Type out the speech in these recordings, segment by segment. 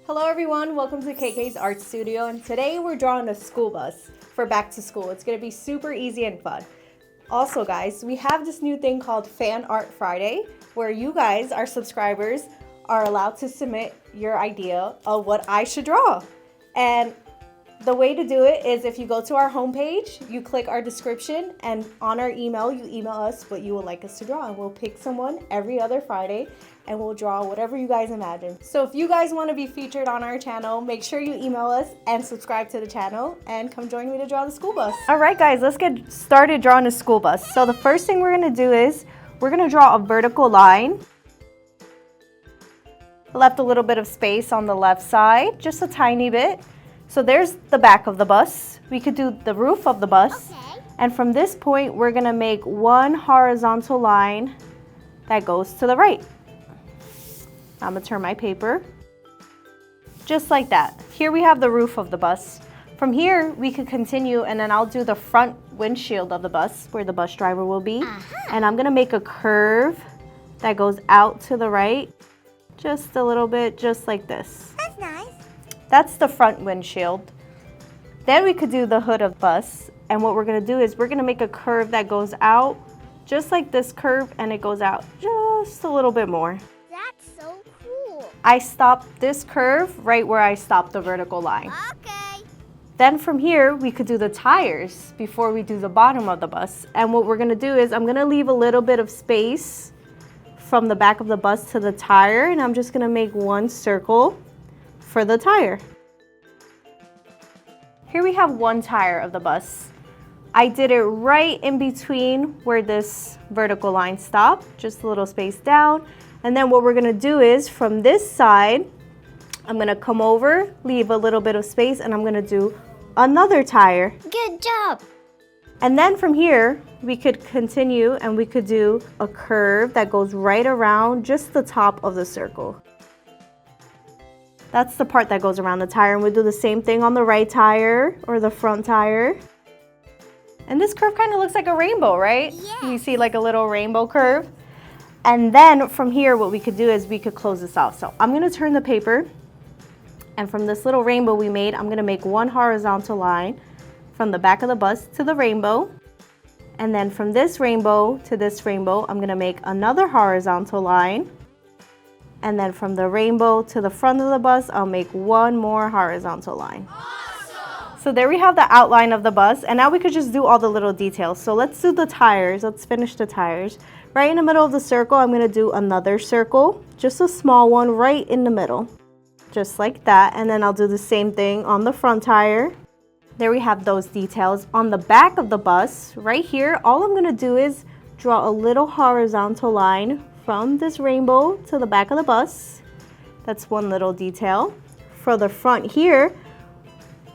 Hello everyone, welcome to KK's Art Studio, and today we're drawing a school bus for back to school. It's gonna be super easy and fun. Also guys, we have this new thing called Fan Art Friday, where you guys, our subscribers, are allowed to submit your idea of what I should draw. And the way to do it is if you go to our homepage, you click our description, and on our email, you email us what you would like us to draw. And we'll pick someone every other Friday and we'll draw whatever you guys imagine. So if you guys want to be featured on our channel, make sure you email us and subscribe to the channel and come join me to draw the school bus. All right guys, let's get started drawing a school bus. So the first thing we're gonna do is we're gonna draw a vertical line. Left a little bit of space on the left side, just a tiny bit. So there's the back of the bus. We could do the roof of the bus. Okay. And from this point, we're gonna make one horizontal line that goes to the right. I'm gonna turn my paper. Just like that. Here we have the roof of the bus. From here, we could continue, and then I'll do the front windshield of the bus where the bus driver will be. And I'm gonna make a curve that goes out to the right. Just a little bit, just like this. That's nice. That's the front windshield. Then we could do the hood of the bus. And what we're gonna do is we're gonna make a curve that goes out just like this curve, and it goes out just a little bit more. That's so cool. I stopped this curve right where I stopped the vertical line. Okay. Then from here, we could do the tires before we do the bottom of the bus. And what we're gonna do is I'm gonna leave a little bit of space from the back of the bus to the tire, and I'm just gonna make one circle for the tire. Here we have one tire of the bus. I did it right in between where this vertical line stopped, just a little space down. And then what we're gonna do is from this side, I'm gonna come over, leave a little bit of space, and I'm gonna do another tire. Good job. And then from here, we could continue and we could do a curve that goes right around just the top of the circle. That's the part that goes around the tire, and we'll do the same thing on the right tire or the front tire. And this curve kind of looks like a rainbow, right? Yeah. You see like a little rainbow curve. And then from here, what we could do is we could close this off. So I'm gonna turn the paper, and from this little rainbow we made, I'm gonna make one horizontal line from the back of the bus to the rainbow. And then from this rainbow to this rainbow, I'm gonna make another horizontal line. And then from the rainbow to the front of the bus, I'll make one more horizontal line. Awesome! So there we have the outline of the bus, and now we could just do all the little details. So let's do the tires. Let's finish the tires. Right in the middle of the circle, I'm gonna do another circle, just a small one right in the middle. Just like that, and then I'll do the same thing on the front tire. There we have those details. On the back of the bus, right here, all I'm gonna do is draw a little horizontal line from this rainbow to the back of the bus. That's one little detail. For the front here,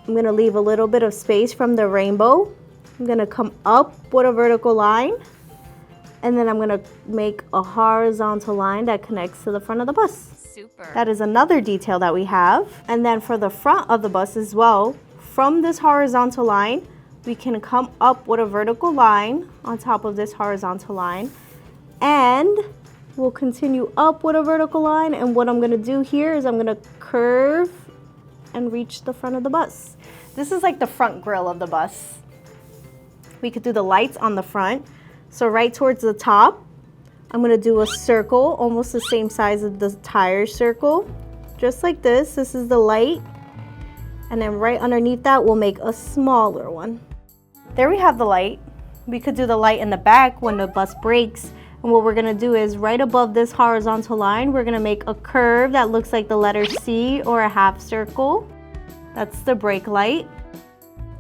I'm gonna leave a little bit of space from the rainbow. I'm gonna come up with a vertical line, and then I'm gonna make a horizontal line that connects to the front of the bus. Super. That is another detail that we have. And then for the front of the bus as well, from this horizontal line, we can come up with a vertical line on top of this horizontal line, and we'll continue up with a vertical line. And what I'm gonna do here is I'm gonna curve and reach the front of the bus. This is like the front grille of the bus. We could do the lights on the front. So right towards the top, I'm gonna do a circle, almost the same size as the tire circle. Just like this. This is the light. And then right underneath that, we'll make a smaller one. There we have the light. We could do the light in the back when the bus brakes. And what we're gonna do is right above this horizontal line, we're gonna make a curve that looks like the letter C or a half circle. That's the brake light.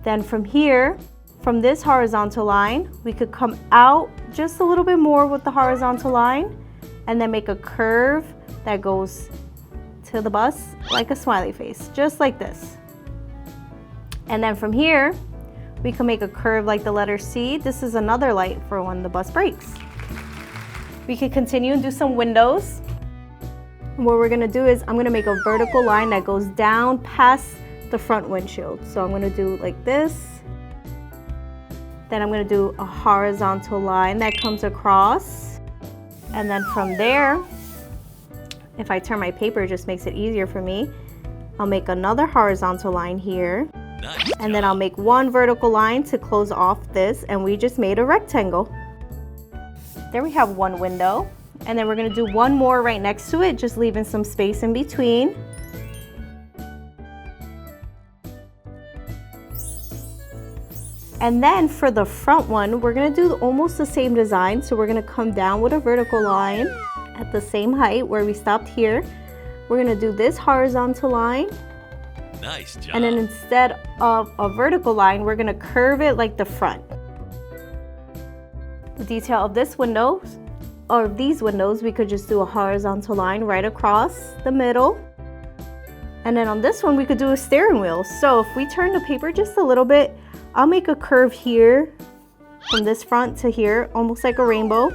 Then from here, from this horizontal line, we could come out just a little bit more with the horizontal line and then make a curve that goes to the bus like a smiley face, just like this. And then from here, we can make a curve like the letter C. This is another light for when the bus brakes. We can continue and do some windows. And what we're gonna do is I'm gonna make a vertical line that goes down past the front windshield. So I'm gonna do like this. Then I'm gonna do a horizontal line that comes across. And then from there, if I turn my paper, it just makes it easier for me. I'll make another horizontal line here. Nice And then I'll make one vertical line to close off this, and we just made a rectangle. There we have one window. And then we're gonna do one more right next to it, just leaving some space in between. And then for the front one, we're gonna do almost the same design. So we're gonna come down with a vertical line at the same height where we stopped here. We're gonna do this horizontal line. Nice job. And then instead of a vertical line, we're gonna curve it like the front. The detail of this window, or these windows, we could just do a horizontal line right across the middle. And then on this one, we could do a steering wheel. So if we turn the paper just a little bit, I'll make a curve here from this front to here, almost like a rainbow.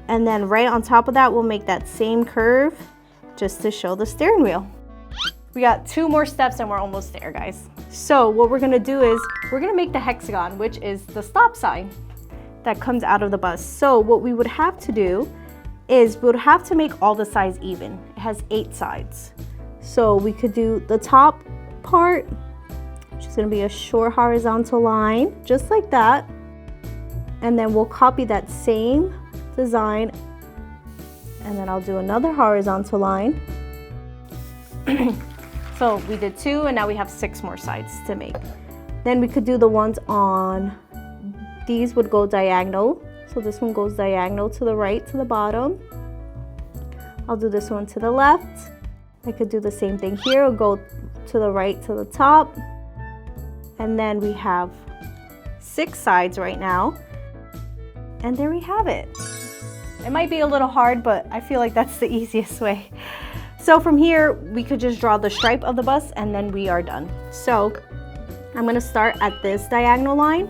And then right on top of that, we'll make that same curve just to show the steering wheel. We got 2 more steps and we're almost there, guys. So what we're gonna do is we're gonna make the hexagon, which is the stop sign that comes out of the bus. So what we would have to do is we would have to make all the sides even. It has 8 sides. So we could do the top part, which is gonna be a short horizontal line, just like that. And then we'll copy that same design, and then I'll do another horizontal line. So we did 2 and now we have 6 more sides to make. Then we could do the ones on, these would go diagonal. So this one goes diagonal to the right, to the bottom. I'll do this one to the left. I could do the same thing here. I'll go to the right, to the top. And then we have 6 sides right now. And there we have it. It might be a little hard, but I feel like that's the easiest way. So from here, we could just draw the stripe of the bus and then we are done. So I'm gonna start at this diagonal line.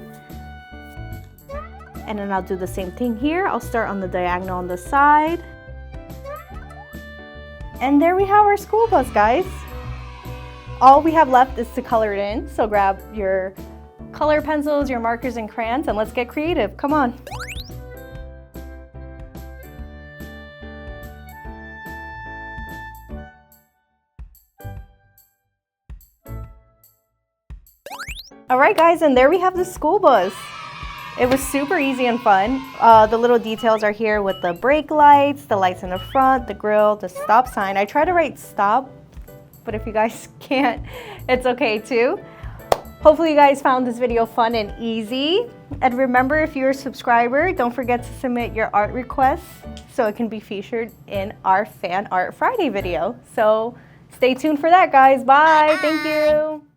And then I'll do the same thing here. I'll start on the diagonal on the side. And there we have our school bus, guys. All we have left is to color it in. So grab your color pencils, your markers and crayons, and let's get creative. Come on. All right, guys, and there we have the school bus. It was super easy and fun. The little details are here with the brake lights, the lights in the front, the grill, the stop sign. I try to write stop, but if you guys can't, it's okay too. Hopefully you guys found this video fun and easy. And remember, if you're a subscriber, don't forget to submit your art requests so it can be featured in our Fan Art Friday video. So stay tuned for that, guys. Bye. Thank you.